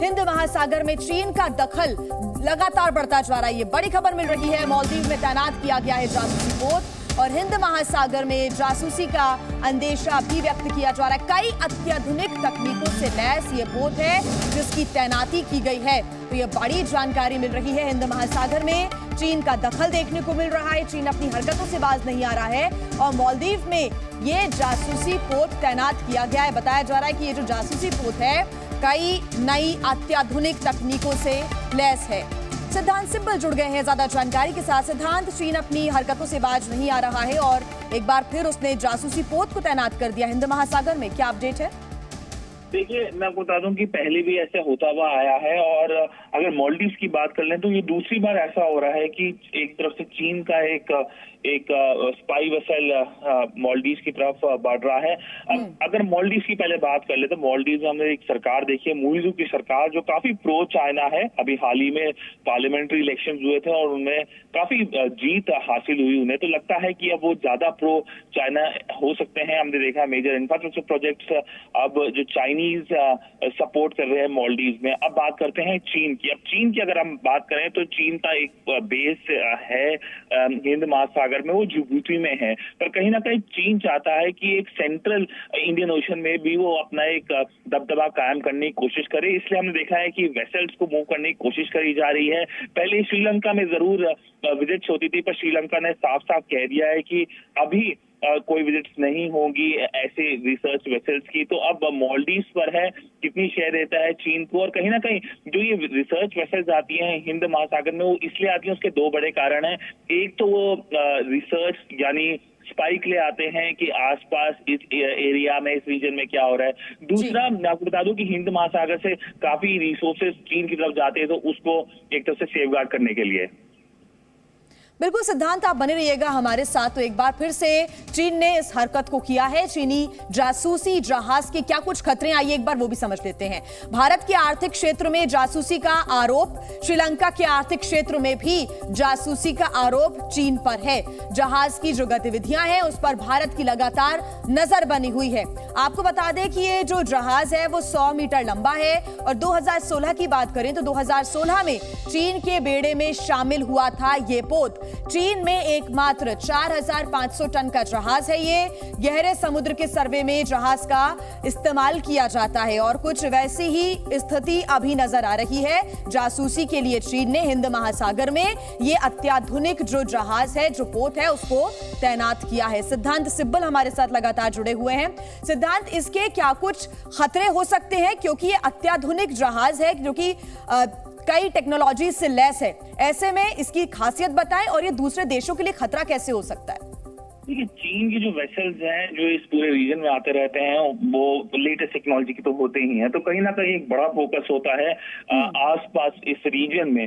हिंद महासागर में चीन का दखल लगातार बढ़ता जा रहा है। ये बड़ी खबर मिल रही है, मालदीव में तैनात किया गया है जासूसी पोत और हिंद महासागर में जासूसी का अंदेशा भी व्यक्त किया जा रहा है। कई अत्याधुनिक तकनीकों से लैस ये पोत है जिसकी तैनाती की गई है। तो ये बड़ी जानकारी मिल रही है। हिंद महासागर में चीन का दखल देखने को मिल रहा है। चीन अपनी हरकतों से बाज नहीं आ रहा है और मालदीव में ये जासूसी पोत तैनात किया गया है। बताया जा रहा है कि ये जो जासूसी पोत है कई नई अत्याधुनिक तकनीकों से लैस है। सिद्धांत सिब्बल जुड़ गए हैं ज्यादा जानकारी के साथ। सिद्धांत, चीन अपनी हरकतों से बाज नहीं आ रहा है और एक बार फिर उसने जासूसी पोत को तैनात कर दिया हिंद महासागर में, क्या अपडेट है? देखिए, मैं आपको बता दूं कि पहले भी ऐसे होता हुआ आया है और अगर मालदीव की बात कर लें तो ये दूसरी बार ऐसा हो रहा है कि एक तरफ से चीन का एक स्पाई वेसल मालदीव की तरफ बढ़ रहा है। अब अगर मालदीव की पहले बात कर ले तो मालदीव में हमने एक सरकार देखी है, मुइज़ू की सरकार, जो काफी प्रो चाइना है। अभी हाल ही में पार्लियामेंट्री इलेक्शन हुए थे और उनमें काफी जीत हासिल हुई उन्हें, तो लगता है कि अब वो ज्यादा प्रो चाइना हो सकते हैं। हमने देखा मेजर इंफ्रास्ट्रक्चर प्रोजेक्ट्स अब जो चाइनीज सपोर्ट कर रहे हैं मालदीव में। अब बात करते हैं चीन की। अब चीन की अगर हम बात करें तो चीन का एक बेस है हिंद महासागर में, वो जिबूती में है, पर कहीं ना कहीं चीन चाहता है कि एक सेंट्रल इंडियन ओशन में भी वो अपना एक दबदबा कायम करने की कोशिश करे। इसलिए हमने देखा है कि वेसल्स को मूव करने की कोशिश करी जा रही है। पहले श्रीलंका में जरूर विजिट्स होती थी, पर श्रीलंका ने साफ साफ कह दिया है कि अभी कोई विजिट्स नहीं होगी ऐसे रिसर्च वेसल्स की। तो अब मालदीव पर है कितनी शेयर देता है चीन को। और कहीं ना कहीं जो ये रिसर्च वेसल्स आती हैं हिंद महासागर में, वो इसलिए आती हैं, उसके दो बड़े कारण हैं। एक तो वो रिसर्च यानी स्पाइक ले आते हैं कि आसपास इस एरिया में, इस रीजन में क्या हो रहा है। दूसरा, मैं आपको बता दूं कि हिंद महासागर से काफी रिसोर्सेज चीन की तरफ जाते हैं, तो उसको एक तरफ से सेफगार्ड करने के लिए। बिल्कुल सिद्धांत, आप बने रहिएगा हमारे साथ। तो एक बार फिर से चीन ने इस हरकत को किया है। चीनी जासूसी जहाज के क्या कुछ खतरे आइए एक बार वो भी समझ लेते हैं। भारत के आर्थिक क्षेत्र में जासूसी का आरोप, श्रीलंका के आर्थिक क्षेत्र में भी जासूसी का आरोप चीन पर है। जहाज की जो गतिविधियां हैं उस पर भारत की लगातार नजर बनी हुई है। आपको बता दें कि ये जो जहाज है वो 100 मीटर लंबा है और 2016 की बात करें तो 2016 में चीन के बेड़े में शामिल हुआ था ये पोत। चीन में एकमात्र 4500 टन का जहाज है ये। गहरे समुद्र के सर्वे में जहाज का इस्तेमाल किया जाता है और कुछ वैसी ही स्थिति अभी नजर आ रही है। जासूसी के लिए चीन ने हिंद महासागर में ये अत्याधुनिक जो जहाज है, जो पोत है, उसको तैनात किया है। सिद्धांत सिब्बल हमारे साथ लगातार जुड़े हुए हैं। सिद्धांत, इसके क्या कुछ खतरे हो सकते हैं, क्योंकि ये अत्याधुनिक जहाज है जो कि कई टेक्नोलॉजी से लैस है। ऐसे में इसकी खासियत बताएं और ये दूसरे देशों के लिए खतरा कैसे हो सकता है? देखिए, चीन की जो वेसल्स हैं जो इस पूरे रीजन में आते रहते हैं वो लेटेस्ट टेक्नोलॉजी की तो होते ही हैं, तो कहीं ना कहीं एक बड़ा फोकस होता है आसपास इस रीजन में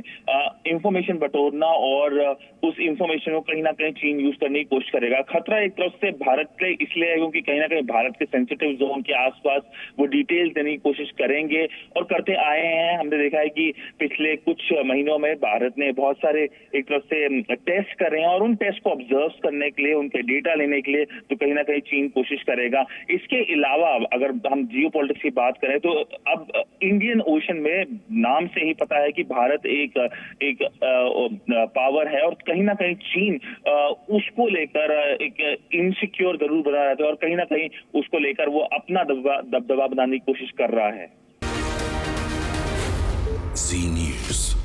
इंफॉर्मेशन बटोरना और उस इंफॉर्मेशन को कहीं ना कहीं चीन यूज करने की कोशिश करेगा। खतरा एक तरफ से भारत के इसलिए है क्योंकि कहीं ना कहीं भारत के सेंसिटिव जोन के आसपास वो डिटेल्स देने की कोशिश करेंगे और करते आए हैं। हमने देखा है कि पिछले कुछ महीनों में भारत ने बहुत सारे एक तरफ से टेस्ट कर रहे हैं और उन टेस्ट को ऑब्जर्व करने के लिए, उनके डेटा लेने के लिए तो कहीं ना कहीं चीन कोशिश करेगा। इसके अलावा अगर हम जियोपॉलिटिक्स की बात करें तो अब इंडियन ओशन में नाम से ही पता है कि भारत एक पावर है और कहीं ना कहीं चीन उसको लेकर एक इनसिक्योर जरूर बना रहता है और कहीं ना कहीं उसको लेकर वो अपना दबदबा बनाने की कोशिश कर रहा है। जी न्यूज़।